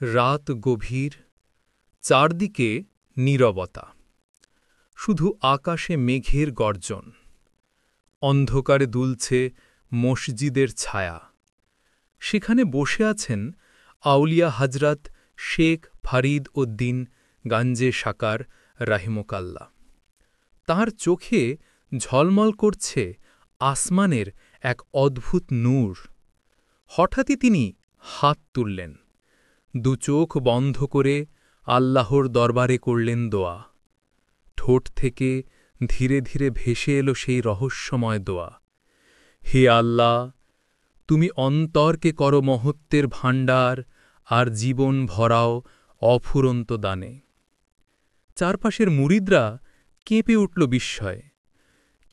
রাত গভীর, চারদিকে নীরবতা, শুধু আকাশে মেঘের গর্জন। অন্ধকারে দুলছে মসজিদের ছায়া। সেখানে বসে আছেন আউলিয়া হজরত শেখ ফরিদ উদ্দিন গঞ্জে সাকার রাহিমকাল্লা। তাঁর চোখে ঝলমল করছে আসমানের এক অদ্ভুত নূর। হঠাৎই তিনি হাত তুললেন, দুচোখ বন্ধ করে আল্লাহর দরবারে করলেন দোয়া। ঠোঁট থেকে ধীরে ধীরে ভেসে এলো সেই রহস্যময় দোয়া, হে আল্লাহ, তুমি অন্তরকে করো মহত্বের ভাণ্ডার, আর জীবন ভরাও অফুরন্ত দানে। চারপাশের মুরিদরা কেঁপে উঠল বিস্ময়ে।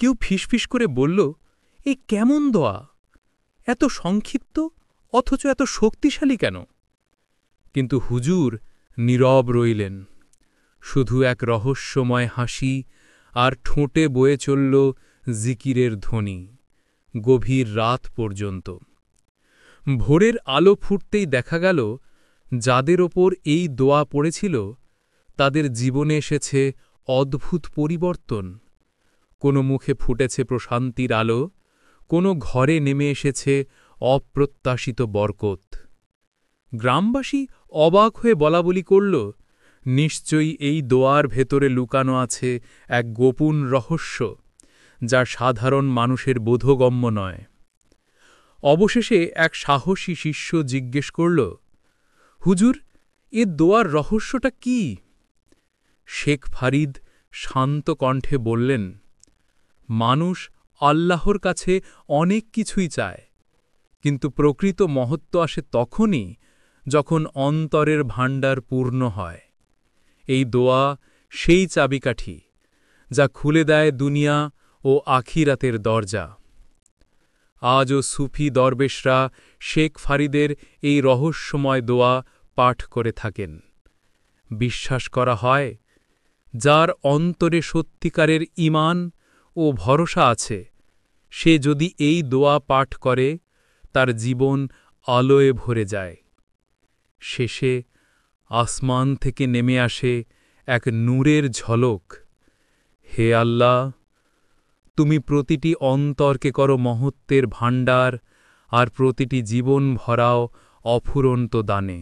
কেউ ফিসফিস করে বলল, এ কেমন দোয়া, এত সংক্ষিপ্ত অথচ এত শক্তিশালী কেন? কিন্তু হুজুর নীরব রইলেন। শুধু এক রহস্যময় হাসি, আর ঠোঁটে বয়ে চলল জিকিরের ধ্বনি গভীর রাত পর্যন্ত। ভোরের আলো ফুটতেই দেখা গেল, যাদের ওপর এই দোয়া পড়েছিল তাদের জীবনে এসেছে অদ্ভুত পরিবর্তন। কোনো মুখে ফুটেছে প্রশান্তির আলো, কোনো ঘরে নেমে এসেছে অপ্রত্যাশিত বরকত। গ্রামবাসী অবাক হয়ে বলাবলি করল, নিশ্চয়ই এই দোয়ার ভেতরে লুকানো আছে এক গোপন রহস্য, যা সাধারণ মানুষের বোধগম্য নয়। অবশেষে এক সাহসী শিষ্য জিজ্ঞেস করল, হুজুর, এ দোয়ার রহস্যটা কি? শেখ ফরিদ শান্ত কণ্ঠে বললেন, মানুষ আল্লাহর কাছে অনেক কিছুই চায়, কিন্তু প্রকৃত মহত্ব আসে তখনই যখন অন্তরের ভাণ্ডার পূর্ণ হয়। এই দোয়া সেই চাবিকাঠি, যা খুলে দেয় দুনিয়া ও আখিরাতের দরজা। আজও সুফি দরবেশরা শেখ ফরিদের এই রহস্যময় দোয়া পাঠ করে থাকেন। বিশ্বাস করা হয়, যার অন্তরে সত্যিকারের ঈমান ও ভরসা আছে, সে যদি এই দোয়া পাঠ করে তার জীবন আলোয় ভরে যায়। শেষে আসমান থেকে নেমে আসে এক নূরের ঝলক, হে আল্লাহ, তুমি প্রতিটি অন্তরকে করো মহত্বের ভাণ্ডার, আর প্রতিটি জীবন ভরাও অফুরন্ত দানে।